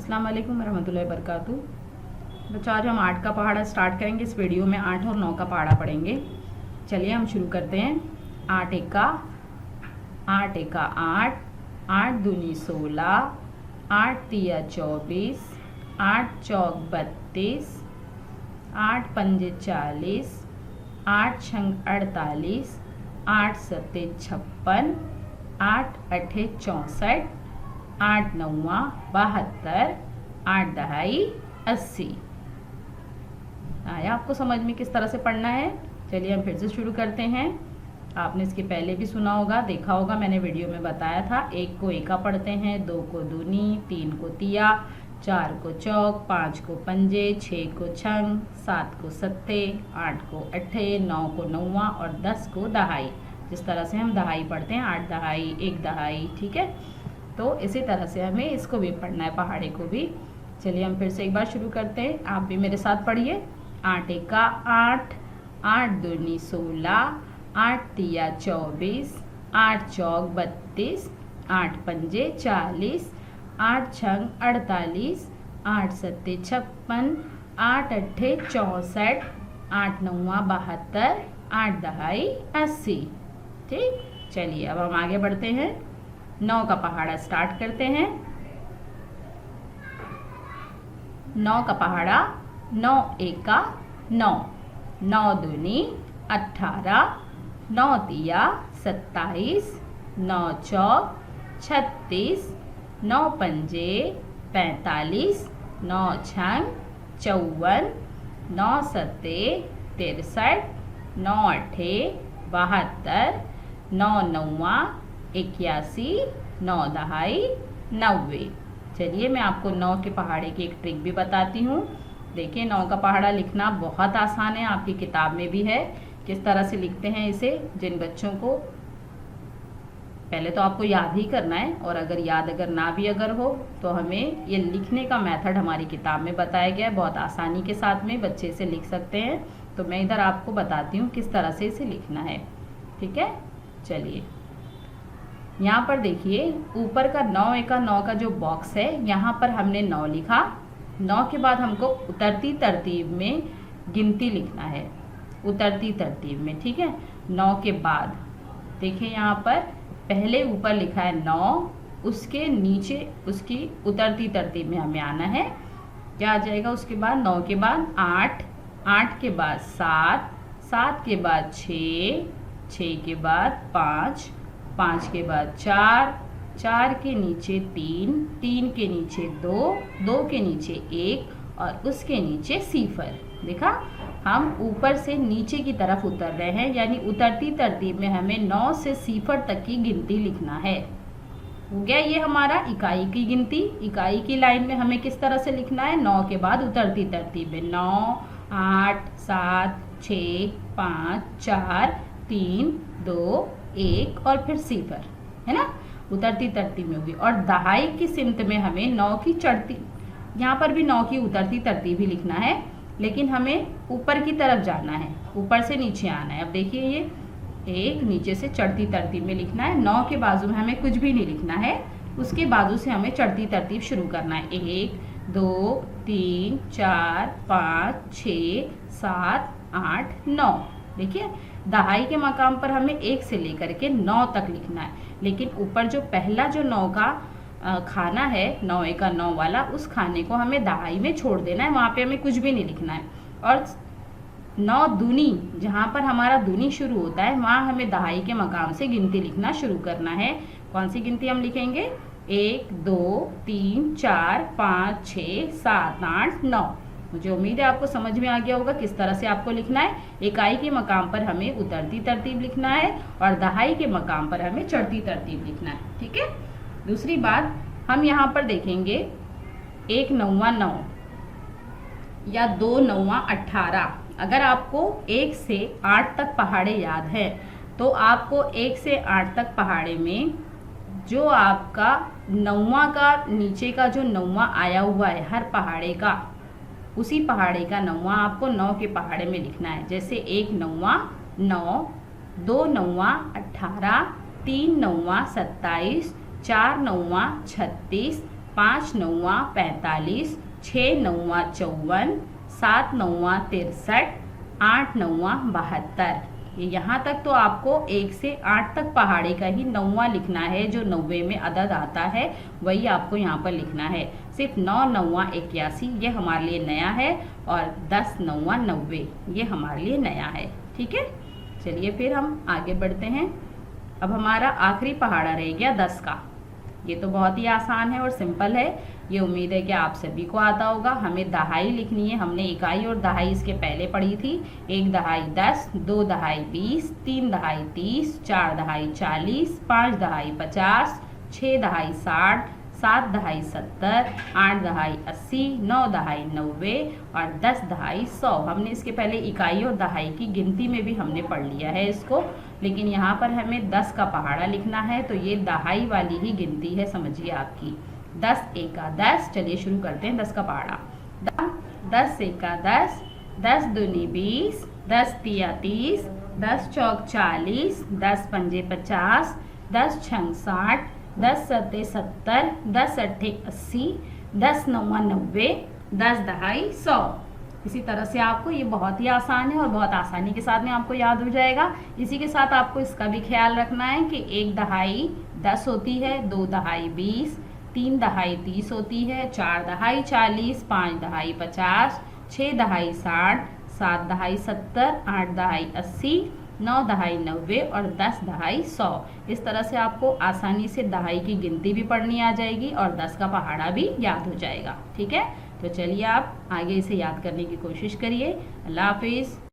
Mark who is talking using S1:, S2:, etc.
S1: अस्सलाम वालेकुम रहमतुल्लाहि वबरकातुहू। बच्चों, आज हम 8 का पहाड़ा स्टार्ट करेंगे। इस वीडियो में 8 और 9 का पहाड़ा पढ़ेंगे। चलिए हम शुरू करते हैं। 8 एका 8, 8 दूनी 16, 8 तिया 24, 8 चौक 32, 8 पंजे 40, 8 छंग 48, 8 सत्ते 56, 8 अठे 64, 8 नौवा 72, 8 दहाई 80। आया आपको समझ में किस तरह से पढ़ना है? चलिए हम फिर से शुरू करते हैं। आपने इसके पहले भी सुना होगा, देखा होगा, मैंने वीडियो में बताया था। 1 को एका पढ़ते हैं, 2 को दूनी, 3 को तिया, 4 को चौक, 5 को पंजे, 6 को छंग, 7 को सत्ते, 8 को अट्ठे, 9 को नौवा और 10 को दहाई। जिस तरह से हम दहाई पढ़ते हैं, 8 दहाई, 1 दहाई, ठीक है। तो इसी तरह से हमें इसको भी पढ़ना है, पहाड़े को भी। चलिए हम फिर से एक बार शुरू करते हैं। आप भी मेरे साथ पढ़िए। 8 एका 8, 8 दूनी 16, 8 तिया 24, 8 चौक 32, 8 पंजे 40, 8 छंग 48, 8 सत्ते 56, 8 अट्ठे 64, 8 नौवा 72, 8 दहाई 80। ठीक, चलिए अब हम आगे बढ़ते हैं। 9 का पहाड़ा स्टार्ट करते हैं। 9 का पहाड़ा। 9 एका 9, 9 दूनी 18, 9 तिया 27, 9 चौक 36, 9 पंजे 45, 9 छंग 54, 9 सत्ते 63, 9 अठे 72, 9 नौवा 81, 9 दहाई 90। चलिए मैं आपको 9 के पहाड़े की एक ट्रिक भी बताती हूँ। देखिए 9 का पहाड़ा लिखना बहुत आसान है, आपकी किताब में भी है। किस तरह से लिखते हैं इसे, जिन बच्चों को पहले तो आपको याद ही करना है, और अगर याद अगर ना भी अगर हो तो हमें ये लिखने का मेथड हमारी किताब में बताया गया है। बहुत आसानी के साथ में बच्चे इसे लिख सकते हैं। तो मैं इधर आपको बताती हूँ किस तरह से इसे लिखना है, ठीक है। चलिए यहाँ पर देखिए, ऊपर का 9 एका 9 का जो बॉक्स है, यहाँ पर हमने 9 लिखा। 9 के बाद हमको उतरती तरतीब में गिनती लिखना है, उतरती तरतीब में, ठीक है। 9 के बाद देखिए यहाँ पर पहले ऊपर लिखा है 9, उसके नीचे उसकी उतरती तरतीब में हमें आना है। क्या आ जाएगा उसके बाद? 9 के बाद 8, 8 के बाद 7, 7 के बाद 6, 6 के बाद 5, 5 के बाद 4, 4 के नीचे 3, 3 के नीचे 2, 2 के नीचे 1 और उसके नीचे 0। देखा, हम ऊपर से नीचे की तरफ उतर रहे हैं, यानी उतरती तरतीब में हमें 9 से 0 तक की गिनती लिखना है। हो गया ये हमारा इकाई की गिनती। इकाई की लाइन में हमें किस तरह से लिखना है? 9 के बाद उतरती तरतीब में 9, 8, 7, 6, 5, 4, 3, 2, 1 और फिर 0, है ना, उतरती तरतीब में होगी। और दहाई की सिमत में हमें 9 की चढ़ती, यहाँ पर भी 9 की उतरती तरतीब ही लिखना है, लेकिन हमें ऊपर की तरफ जाना है, ऊपर से नीचे आना है। अब देखिए ये एक नीचे से चढ़ती तरतीब में लिखना है। 9 के बाजू में हमें कुछ भी नहीं लिखना है, उसके बाजू से हमें चढ़ती तरतीब शुरू करना है। 1, 2, 3, 4, 5, 6, 7, 8, 9। देखिए दहाई के मकाम पर हमें 1 से लेकर के 9 तक लिखना है, लेकिन ऊपर जो पहला जो 9 का खाना है, 9 एका 9 वाला, उस खाने को हमें दहाई में छोड़ देना है, वहाँ पे हमें कुछ भी नहीं लिखना है। और 9 दूनी, जहाँ पर हमारा दूनी शुरू होता है, वहाँ हमें दहाई के मकाम से गिनती लिखना शुरू करना है। कौन सी गिनती हम लिखेंगे? 1, 2, 3, 4, 5, 6, 7, 8, 9। मुझे उम्मीद है आपको समझ में आ गया होगा किस तरह से आपको लिखना है। इकाई के मकाम पर हमें उतरती तरतीब लिखना है और दहाई के मकाम पर हमें चढ़ती तरतीब लिखना है, ठीक है। दूसरी बात हम यहाँ पर देखेंगे, 1 नौवा 9 या 2 नौवा 18। अगर आपको 1 से 8 तक पहाड़े याद है, तो आपको 1 से 8 तक पहाड़े में जो आपका नौवा का नीचे का जो नौवा आया हुआ है हर पहाड़े का, उसी पहाड़े का नौवा आपको 9 के पहाड़े में लिखना है। जैसे 1 नौवा 9, 2 नौवा 18, 3 नौवा 27, 4 नौवा 36, 5 नौवा 45, 6 नौवा 54, 7 नौवा 63, 8 नौवा 72। ये यहाँ तक तो आपको 1 से 8 तक पहाड़े का ही नौवा लिखना है। जो 90 में अदद आता है वही आपको यहाँ पर लिखना है। सिर्फ 9 नौवा 81 ये हमारे लिए नया है, और 10 नौवा 90 ये हमारे लिए नया है। ठीक है, चलिए फिर हम आगे बढ़ते हैं। अब हमारा आखिरी पहाड़ा रह गया 10 का। ये तो बहुत ही आसान है और सिंपल है। ये उम्मीद है कि आप सभी को आता होगा। हमें दहाई लिखनी है। हमने इकाई और दहाई इसके पहले पढ़ी थी। 1 दहाई 10, 2 दहाई 20, 3 दहाई 30, 4 दहाई 40, 5 दहाई 50, 6 दहाई 60, 7 दहाई 70, 8 दहाई 80, 9 दहाई 90 और 10 दहाई 100। हमने इसके पहले इकाई और दहाई की गिनती में भी हमने पढ़ लिया है इसको, लेकिन यहाँ पर हमें 10 का पहाड़ा लिखना है, तो ये दहाई वाली ही गिनती है, समझिए आपकी। 10 एका 10। चलिए शुरू करते हैं 10 का पहाड़ा। 10 एका 10, 10 दूनी 20, 10 तिया 30, 10 चौक 40, 10 पंजे 50, 10 छंग 60, 10 सत्ते 70, 10 अट्ठे 80, 10 नौवा 90, 10 दहाई 100। इसी तरह से आपको, ये बहुत ही आसान है और बहुत आसानी के साथ में आपको याद हो जाएगा। इसी के साथ आपको इसका भी ख्याल रखना है कि 1 दहाई 10 होती है, 2 दहाई 20, 3 दहाई 30 होती है, 4 दहाई 40, 5 दहाई 50, 6 दहाई 60, 7 दहाई 70, 8 दहाई 80, 9 दहाई 90 और 10 दहाई 100। इस तरह से आपको आसानी से दहाई की गिनती भी पढ़नी आ जाएगी और 10 का पहाड़ा भी याद हो जाएगा। ठीक है, तो चलिए आप आगे इसे याद करने की कोशिश करिए। अल्लाह हाफिज़।